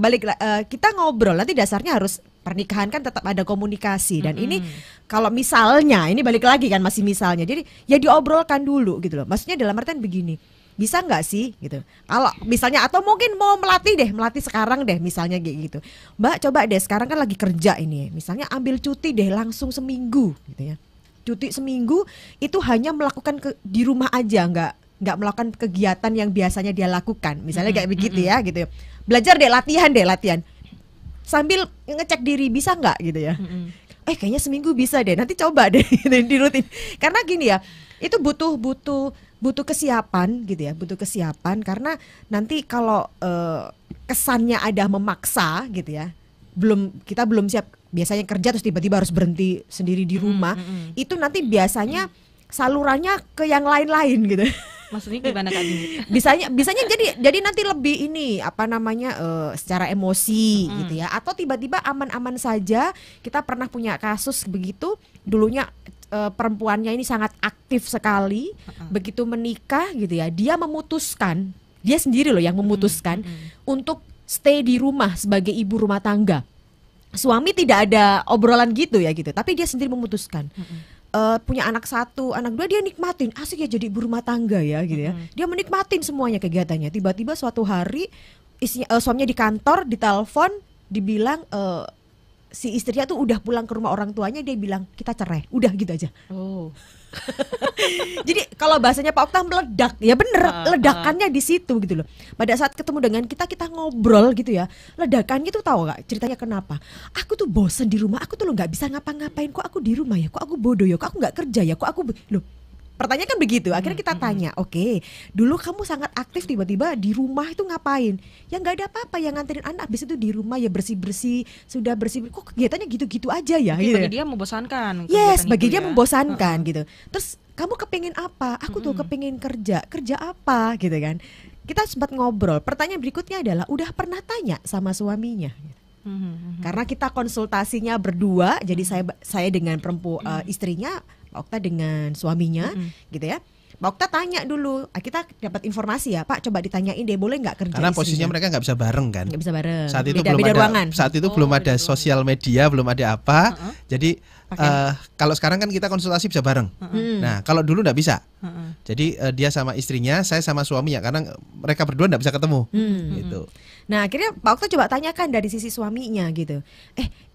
kita ngobrol nanti dasarnya harus pernikahan kan tetap ada komunikasi, dan ini kalau misalnya ini balik lagi kan masih misalnya. Jadi ya diobrolkan dulu gitu loh. Maksudnya dalam artian begini. bisa nggak sih gitu. Kalau misalnya atau mungkin mau melatih sekarang deh misalnya kayak gitu. Mbak coba deh sekarang kan lagi kerja ini, misalnya ambil cuti deh langsung seminggu gitu ya. Cuti seminggu itu hanya melakukan di rumah aja, nggak melakukan kegiatan yang biasanya dia lakukan. Misalnya kayak begitu ya gitu. Belajar deh latihan. Sambil ngecek diri bisa nggak gitu ya. Kayaknya seminggu bisa deh. Nanti coba deh di rutin. Karena gini ya, itu butuh kesiapan gitu ya, butuh kesiapan karena nanti kalau kesannya ada memaksa gitu ya, kita belum siap, biasanya kerja terus tiba-tiba harus berhenti sendiri di rumah, itu nanti biasanya salurannya ke yang lain-lain gitu.
Maksudnya gimana Kak Dini?
Bisanya jadi nanti lebih ini secara emosi gitu ya, atau tiba-tiba aman-aman saja. Kita pernah punya kasus begitu, dulunya perempuannya ini sangat aktif sekali, begitu menikah gitu ya, dia sendiri loh yang memutuskan untuk stay di rumah sebagai ibu rumah tangga. Suami tidak ada obrolan gitu ya gitu, tapi dia sendiri memutuskan. Punya anak 1, anak 2 dia nikmatin, asik ya jadi ibu rumah tangga ya gitu ya. Dia menikmatin semuanya kegiatannya. Tiba-tiba suatu hari suaminya di kantor, ditelepon, dibilang si istrinya tuh udah pulang ke rumah orang tuanya, dia bilang kita cerai, udah gitu aja. Jadi kalau bahasanya Pak Okta meledak, ya bener, ledakannya di situ gitu loh. Pada saat ketemu dengan kita ngobrol gitu ya, ledakannya tuh tahu nggak ceritanya kenapa? Aku tuh bosen di rumah, aku tuh lo nggak bisa ngapa-ngapain, kok aku di rumah ya, kok aku bodoh ya, kok aku nggak kerja ya, kok aku loh. Pertanyaan kan begitu, akhirnya kita tanya, oke, dulu kamu sangat aktif, tiba-tiba di rumah itu ngapain? Ya nggak ada apa-apa, yang nganterin anak, habis itu di rumah ya bersih-bersih, sudah bersih, kok kegiatannya gitu-gitu aja ya?
Gitu. Bagi dia membosankan.
Yes, bagi dia membosankan gitu. Terus kamu kepingin apa? Aku tuh kepingin kerja apa gitu kan? Kita sempat ngobrol. Pertanyaan berikutnya adalah, udah pernah tanya sama suaminya? Karena kita konsultasinya berdua, jadi saya dengan istrinya, Pak Okta dengan suaminya, gitu ya. Pak Okta tanya dulu, kita dapat informasi ya, Pak coba ditanyain deh, boleh nggak kerja?
Karena posisinya mereka nggak bisa bareng kan?
Nggak bisa bareng.
Saat itu
belum
belum ada sosial media, belum ada apa. Jadi kalau sekarang kan kita konsultasi bisa bareng. Nah kalau dulu nggak bisa. Jadi dia sama istrinya, saya sama suaminya, karena mereka berdua nggak bisa ketemu. Gitu.
Nah akhirnya Pak Okta coba tanyakan dari sisi suaminya gitu.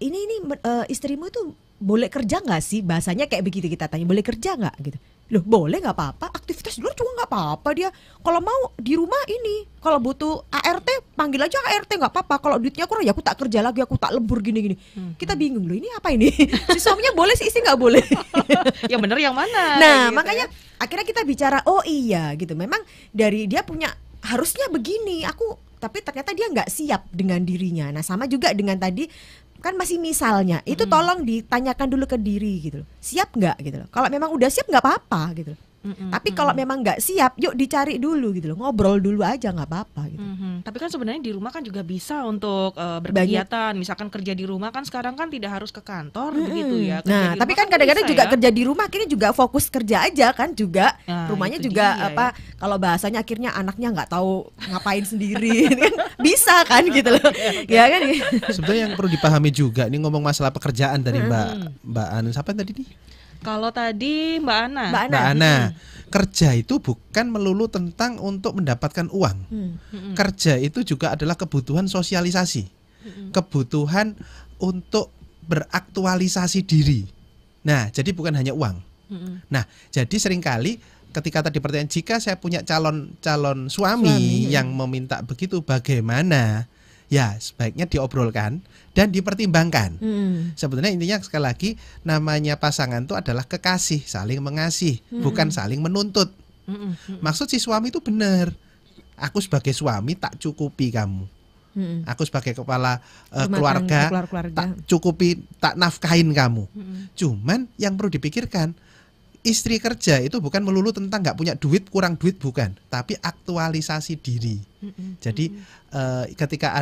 Ini istrimu tuh boleh kerja nggak sih? Bahasanya kayak begitu, kita tanya, boleh kerja nggak gitu. Loh boleh, nggak apa-apa, aktivitas di luar juga nggak apa-apa dia. Kalau mau di rumah ini, kalau butuh ART panggil aja ART, nggak apa-apa. Kalau duitnya kurang ya aku tak kerja lagi, aku tak lembur gini-gini. Kita bingung loh, ini apa ini? Si suaminya boleh, si istri nggak boleh.
Yang bener yang mana?
Nah
gitu
makanya akhirnya kita bicara, oh iya gitu, memang dari dia punya harusnya begini, tapi ternyata dia nggak siap dengan dirinya. Nah sama juga dengan tadi kan masih misalnya, itu tolong ditanyakan dulu ke diri gitu loh. Siap nggak gitu loh. Kalau memang udah siap nggak apa-apa gitu loh. Tapi kalau memang nggak siap, yuk dicari dulu gitu loh, ngobrol dulu aja nggak apa-apa gitu.
Tapi kan sebenarnya di rumah kan juga bisa untuk berkegiatan, misalkan kerja di rumah kan sekarang kan tidak harus ke kantor begitu ya.
Nah tapi kan kadang-kadang juga kerja di rumah, akhirnya juga fokus kerja aja kan juga. Rumahnya juga kalau bahasanya akhirnya anaknya nggak tahu ngapain sendiri, kan bisa kan gitu loh. Ya kan.
Sebetulnya yang perlu dipahami juga, ini ngomong masalah pekerjaan dari Mbak Anu, siapa tadi nih?
Kalau tadi Mbak Ana.
Mbak Ana, kerja itu bukan melulu tentang untuk mendapatkan uang. Kerja itu juga adalah kebutuhan sosialisasi, kebutuhan untuk beraktualisasi diri. Nah, jadi bukan hanya uang. Nah, jadi seringkali ketika tadi pertanyaan, jika saya punya calon suami yang meminta begitu, bagaimana? Ya, sebaiknya diobrolkan dan dipertimbangkan. Sebetulnya intinya sekali lagi, namanya pasangan itu adalah kekasih, saling mengasihi, bukan saling menuntut. Maksud si suami itu benar. Aku sebagai suami tak cukupi kamu. Aku sebagai kepala keluarga tak cukupi, tak nafkahin kamu. Cuman yang perlu dipikirkan, istri kerja itu bukan melulu tentang nggak punya duit, kurang duit, bukan, tapi aktualisasi diri. Jadi ketika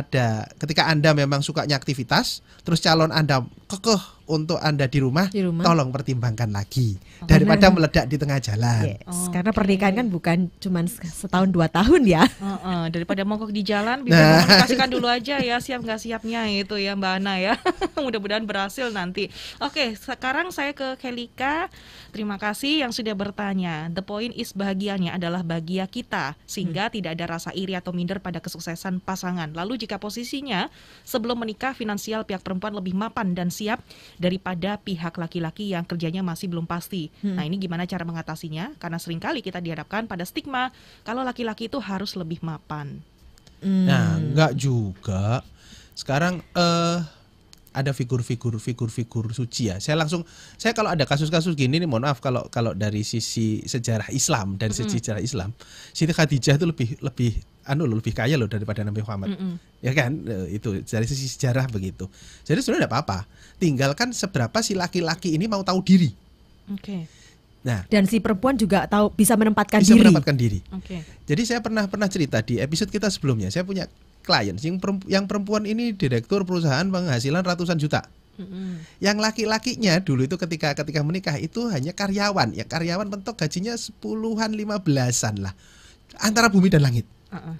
Anda memang sukanya aktivitas, terus calon Anda kekeh untuk Anda di rumah, tolong pertimbangkan lagi daripada meledak di tengah jalan.
Karena pernikahan kan bukan cuma setahun 2 tahun ya.
Daripada mogok di jalan, bisa komunikasikan dulu aja ya, siap nggak siapnya itu ya Mbak Ana ya. Mudah-mudahan berhasil nanti. Oke, sekarang saya ke Kelika. Terima kasih yang sudah bertanya. The point is bahagianya adalah bahagia kita, sehingga tidak ada rasa iri atau minder pada kesuksesan pasangan. Lalu jika posisinya sebelum menikah finansial pihak perempuan lebih mapan dan siap daripada pihak laki-laki yang kerjanya masih belum pasti. Nah, ini gimana cara mengatasinya? Karena seringkali kita dihadapkan pada stigma kalau laki-laki itu harus lebih mapan.
Nah, enggak juga. Sekarang ada figur-figur suci ya. Saya kalau ada kasus-kasus gini nih, mohon maaf kalau dari sisi sejarah Islam, dari sisi sejarah Islam, Siti Khadijah itu lebih kaya loh daripada Nabi Muhammad. Ya kan? Itu dari sisi sejarah begitu. Jadi sebenarnya enggak apa-apa. Tinggalkan seberapa si laki-laki ini mau tahu diri.
Oke.
Nah, dan si perempuan juga tahu bisa menempatkan diri.
Oke.
Jadi saya pernah cerita di episode kita sebelumnya. Saya punya klien yang perempuan ini direktur perusahaan penghasilan ratusan juta. Yang laki-lakinya dulu itu ketika menikah itu hanya karyawan. Ya karyawan mentok gajinya 10-an 15-an lah. Antara bumi dan langit.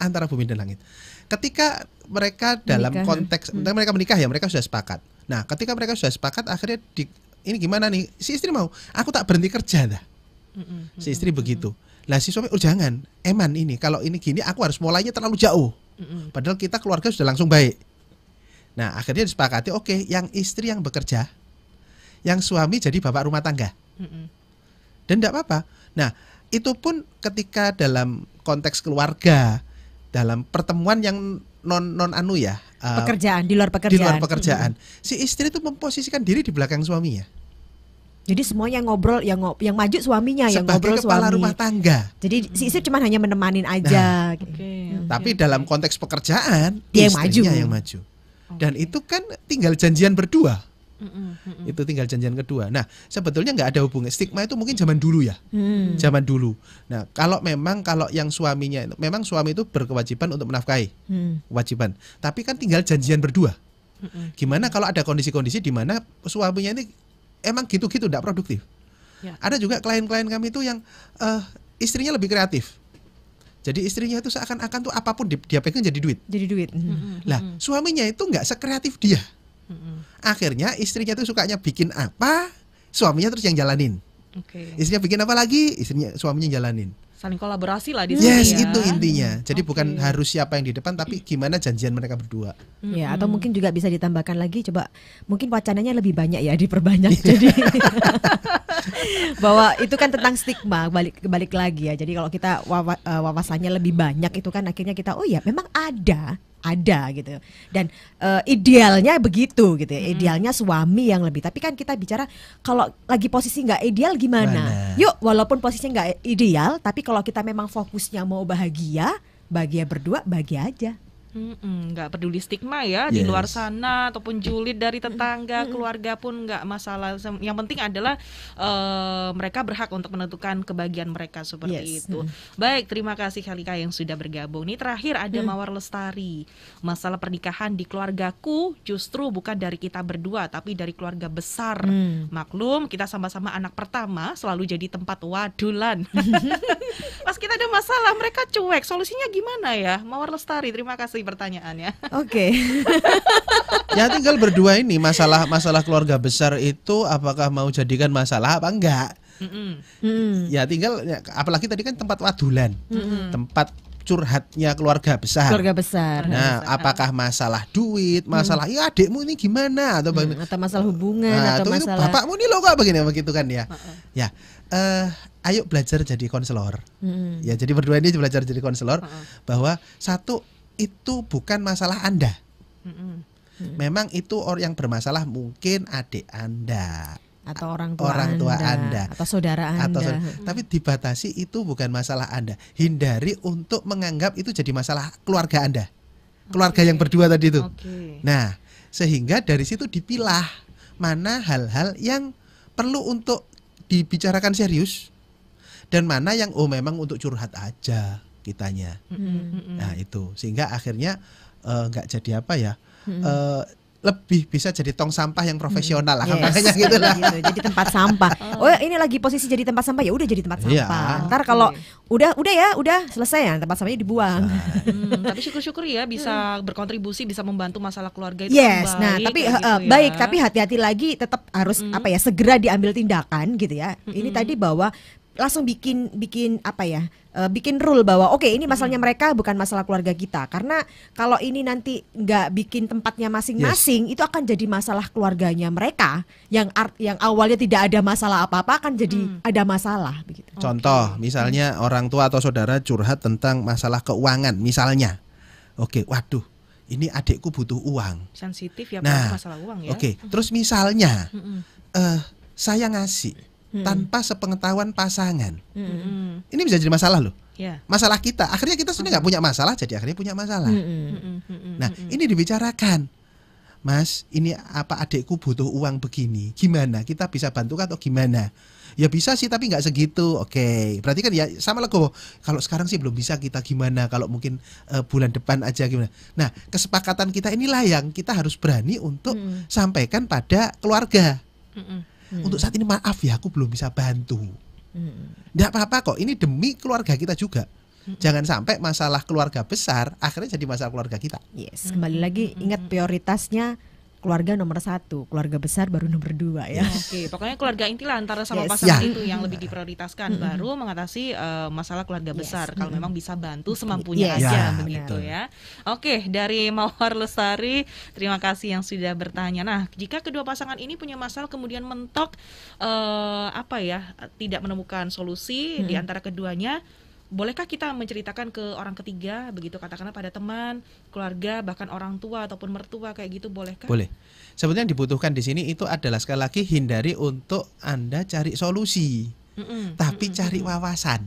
Antara bumi dan langit. Ketika mereka dalam konteks mereka menikah ya, mereka sudah sepakat. Nah, ketika mereka sudah sepakat akhirnya ini gimana nih? Si istri mau, aku tak berhenti kerja dah. Si istri begitu. Lah si suami, oh jangan, Eman ini kalau ini gini aku harus mulainya terlalu jauh. Padahal kita keluarga sudah langsung baik. Nah akhirnya disepakati, oke, yang istri yang bekerja, yang suami jadi bapak rumah tangga. Dan tidak apa-apa. Nah itu pun ketika dalam konteks keluarga, dalam pertemuan yang non anu ya,
pekerjaan, di luar pekerjaan.
Si istri itu memposisikan diri di belakang suaminya.
Jadi semuanya ngobrol, yang maju suaminya, yang ngobrol
sebagai kepala
suami.
rumah tangga.
Jadi si istri cuma hanya menemanin aja.
Tapi dalam konteks pekerjaan
dia
istrinya yang maju. Dan itu kan tinggal janjian berdua. Itu tinggal janjian kedua. Nah sebetulnya nggak ada hubungan. Stigma itu mungkin zaman dulu ya. Zaman dulu. Nah kalau yang suaminya, memang suami itu berkewajiban untuk menafkahi, kewajiban. Tapi kan tinggal janjian berdua. Gimana kalau ada kondisi-kondisi di mana suaminya ini emang gitu-gitu tidak produktif. Ada juga klien-klien kami itu yang istrinya lebih kreatif. Jadi istrinya itu seakan-akan tuh apapun dia pegang jadi duit. Lah suaminya itu nggak sekreatif dia. Akhirnya istrinya tuh sukanya bikin apa, suaminya terus yang jalanin. Istrinya bikin apa lagi, suaminya jalanin.
Saling kolaborasi lah di sini.
Yes,
ya.
itu intinya. Jadi bukan harus siapa yang di depan, tapi gimana janjian mereka berdua.
Ya, atau mungkin juga bisa ditambahkan lagi, coba mungkin wacananya lebih banyak ya, diperbanyak. Jadi bahwa itu kan tentang stigma, balik lagi ya. Jadi kalau kita wawasannya lebih banyak itu kan akhirnya kita, oh ya memang ada gitu. Dan idealnya begitu gitu ya. Idealnya suami yang lebih. Tapi kan kita bicara kalau lagi posisi nggak ideal gimana? Yuk, walaupun posisinya nggak ideal, tapi kalau kita memang fokusnya mau bahagia berdua, bahagia aja.
Nggak peduli stigma ya di luar sana ataupun julid dari tetangga, keluarga pun nggak masalah. Yang penting adalah mereka berhak untuk menentukan kebahagiaan mereka seperti itu. Baik, terima kasih Khalika yang sudah bergabung. Ini terakhir ada Mawar Lestari. Masalah pernikahan di keluargaku justru bukan dari kita berdua tapi dari keluarga besar. Maklum kita sama-sama anak pertama, selalu jadi tempat wadulan. Pas kita ada masalah mereka cuek. Solusinya gimana ya? Mawar Lestari, terima kasih pertanyaannya.
Oke.
Ya tinggal berdua ini masalah keluarga besar itu apakah mau jadikan masalah apa enggak? Ya tinggal, apalagi tadi kan tempat wadulan, tempat curhatnya keluarga besar. Nah, apakah masalah duit, masalah ya adikmu ini gimana atau
masalah hubungan atau masalah
bapakmu ini lo kok begini begitu kan ya? Ya, ayo belajar jadi konselor. Ya jadi berdua ini belajar jadi konselor bahwa satu itu bukan masalah Anda. Memang itu orang yang bermasalah mungkin adik Anda
atau orang tua anda atau saudara Anda.
Tapi dibatasi itu bukan masalah Anda. Hindari untuk menganggap itu jadi masalah keluarga Anda. Keluarga yang berdua tadi itu. Nah, sehingga dari situ dipilah mana hal-hal yang perlu untuk dibicarakan serius dan mana yang memang untuk curhat aja kitanya. Nah itu sehingga akhirnya nggak jadi apa ya, lebih bisa jadi tong sampah yang profesional lah,
Yes,
makanya gitu lah.
gitu. Jadi tempat sampah. Oh ini lagi posisi jadi tempat sampah, ya udah jadi tempat
Iya.
sampah. Ntar kalau udah selesai ya tempat sampahnya dibuang.
Tapi syukur-syukur ya bisa berkontribusi, bisa membantu masalah keluarga itu
Yes,
kan
nah
baik,
tapi
kayak gitu ya.
baik, tapi hati-hati lagi, tetap harus segera diambil tindakan gitu ya. Ini tadi bahwa langsung bikin bikin rule bahwa oke, ini masalahnya mereka, bukan masalah keluarga kita. Karena kalau ini nanti nggak bikin tempatnya masing-masing, itu akan jadi masalah keluarganya mereka yang awalnya tidak ada masalah apa-apa akan jadi ada masalah begitu.
Contoh, misalnya orang tua atau saudara curhat tentang masalah keuangan, misalnya. Oke, waduh, ini adikku butuh uang.
Sensitif ya
Nah,
masalah uang ya.
Oke, terus misalnya saya ngasih tanpa sepengetahuan pasangan, ini bisa jadi masalah loh.
Ya.
Masalah kita, akhirnya kita sebenarnya nggak punya masalah, jadi akhirnya punya masalah. Nah, ini dibicarakan, Mas, ini apa adikku butuh uang begini, gimana? Kita bisa bantu atau gimana? Ya bisa sih, tapi nggak segitu. Oke, berarti kan ya sama legowo. Kalau sekarang sih belum bisa, kita gimana? Kalau mungkin bulan depan aja gimana? Nah, kesepakatan kita inilah yang kita harus berani untuk sampaikan pada keluarga. Untuk saat ini maaf ya, aku belum bisa bantu. Nggak apa-apa kok, ini demi keluarga kita juga. Jangan sampai masalah keluarga besar akhirnya jadi masalah keluarga kita.
Yes, kembali lagi ingat prioritasnya keluarga nomor 1, keluarga besar baru nomor 2 ya.
Oke, pokoknya keluarga intilah antara sama
Yes.
pasangan
Ya.
itu yang lebih diprioritaskan, baru mengatasi masalah keluarga besar. Kalau memang bisa bantu semampunya
Yes.
aja
Ya,
begitu
betul.
ya. Oke, dari Mawar Lestari, terima kasih yang sudah bertanya. Nah, jika kedua pasangan ini punya masalah kemudian mentok tidak menemukan solusi di antara keduanya, bolehkah kita menceritakan ke orang ketiga begitu, katakanlah pada teman, keluarga, bahkan orang tua ataupun mertua kayak gitu, bolehkah?
Boleh. Sebetulnya yang dibutuhkan di sini itu adalah sekali lagi hindari untuk Anda cari solusi, tapi cari wawasan.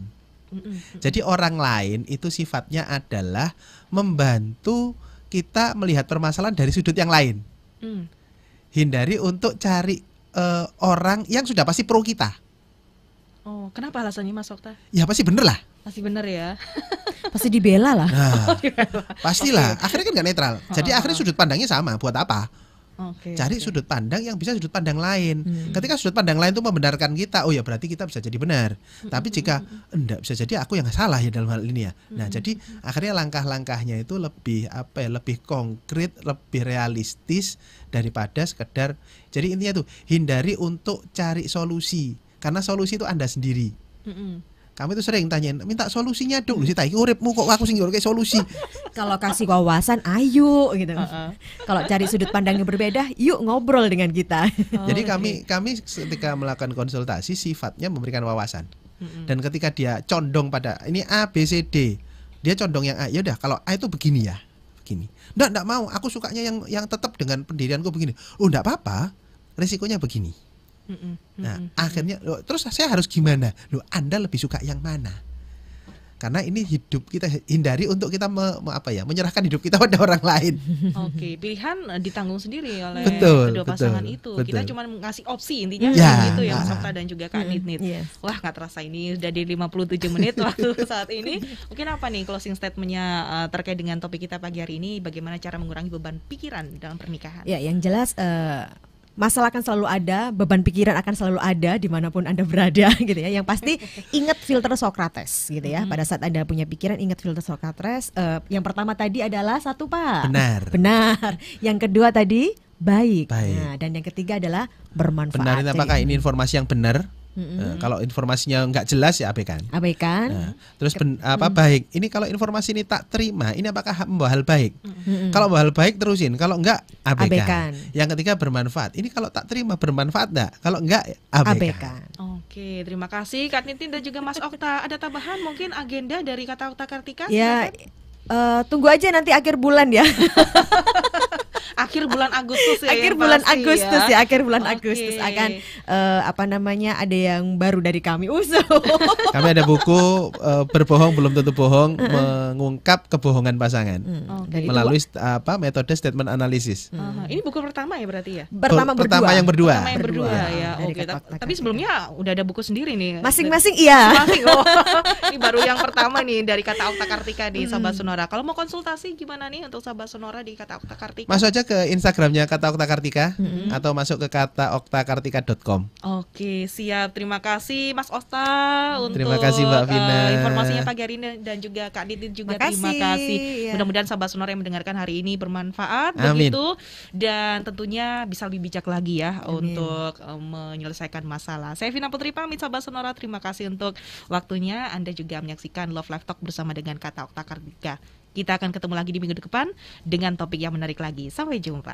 Jadi orang lain itu sifatnya adalah membantu kita melihat permasalahan dari sudut yang lain. Hindari untuk cari orang yang sudah pasti pro kita.
Oh, kenapa alasannya Mas Okta?
Ya pasti bener lah.
Masih benar ya.
Pasti dibela lah.
Nah, pastilah. Akhirnya kan nggak netral. Jadi akhirnya sudut pandangnya sama. Buat apa? Cari sudut pandang yang bisa sudut pandang lain. Ketika sudut pandang lain itu membenarkan kita, oh ya berarti kita bisa jadi benar. Tapi jika enggak, bisa jadi aku yang salah ya dalam hal ini ya. Nah, jadi akhirnya langkah-langkahnya itu lebih lebih konkret, lebih realistis daripada sekedar. Jadi intinya tuh hindari untuk cari solusi, karena solusi itu Anda sendiri. Kami tuh sering tanyain, minta solusinya dong. Lu sih tak uripmu kok aku sing kayak solusi.
Kalau kasih wawasan, ayo gitu. Kalau cari sudut pandang yang berbeda, yuk ngobrol dengan kita.
Jadi kami ketika melakukan konsultasi sifatnya memberikan wawasan. Dan ketika dia condong pada ini A, B, C, D, dia condong yang A. Ya udah, kalau A itu begini ya, begini. Enggak mau, aku sukanya yang tetap dengan pendirianku begini. Oh, enggak apa-apa. Resikonya begini. Nah, akhirnya terus saya harus gimana? Loh, Anda lebih suka yang mana? Karena ini hidup kita, hindari untuk kita menyerahkan hidup kita pada orang lain.
Oke, pilihan ditanggung sendiri oleh
Betul,
kedua
betul,
pasangan itu.
betul.
Kita cuma ngasih opsi intinya
Ya,
gitu ya Mas Okta dan juga Kak Nit.
Yes.
Wah, nggak terasa ini udah di 57 menit waktu saat ini. Mungkin apa nih closing statementnya terkait dengan topik kita pagi hari ini, bagaimana cara mengurangi beban pikiran dalam pernikahan?
Ya, yang jelas masalah akan selalu ada, beban pikiran akan selalu ada dimanapun Anda berada gitu ya. Yang pasti ingat filter Socrates gitu ya. Pada saat Anda punya pikiran, ingat filter Socrates. Yang pertama tadi adalah 1 Pak. Benar. Yang kedua tadi baik. Nah, dan yang ketiga adalah bermanfaat.
Benar itu apakah ini informasi yang benar? Kalau informasinya nggak jelas ya abaikan.
Abaikan.
Terus baik. Ini kalau informasi ini tak terima, ini apakah membawa hal baik? Kalau membawa hal baik terusin. Kalau enggak abaikan. Yang ketiga bermanfaat. Ini kalau tak terima bermanfaat enggak? Kalau enggak abaikan.
Oke, terima kasih Kak Nitin dan juga Mas Okta. Ada tambahan mungkin agenda dari Kata Okta Kartika?
Ya, tunggu aja nanti akhir bulan ya.
Akhir bulan Agustus ya.
Akhir bulan Agustus ya. Akhir bulan
Oke.
Agustus akan ada yang baru dari kami.
Kami ada buku berbohong belum tentu bohong, mengungkap kebohongan pasangan melalui metode statement analysis.
Ini buku pertama ya berarti ya?
Pertama
yang berdua.
Pertama yang berdua ya.
Dari
Oke,
Kata Okta
tapi
Kartika.
sebelumnya udah ada buku sendiri nih.
Masing-masing iya.
Ini baru yang pertama nih dari Kata Okta Kartika di Sahabat Sonora. Kalau mau konsultasi gimana nih untuk Sahabat Sonora di Kata Okta Kartika?
Masuk aja ke ke Instagramnya Kata Okta Kartika atau masuk ke kataoktakartika.com.
Oke, siap. Terima kasih Mas Okta untuk
Terima kasih Mbak Vina.
Informasinya pagi hari ini dan juga Kak Didit juga terima kasih.
Ya.
Mudah-mudahan sahabat Sonora yang mendengarkan hari ini bermanfaat
Amin.
begitu dan tentunya bisa lebih bijak lagi ya
Amin.
untuk menyelesaikan masalah. Saya Vina Putri pamit sahabat Sonora. Terima kasih untuk waktunya. Anda juga menyaksikan Love Live Talk bersama dengan Kata Okta Kartika. Kita akan ketemu lagi di minggu depan dengan topik yang menarik lagi. Sampai jumpa.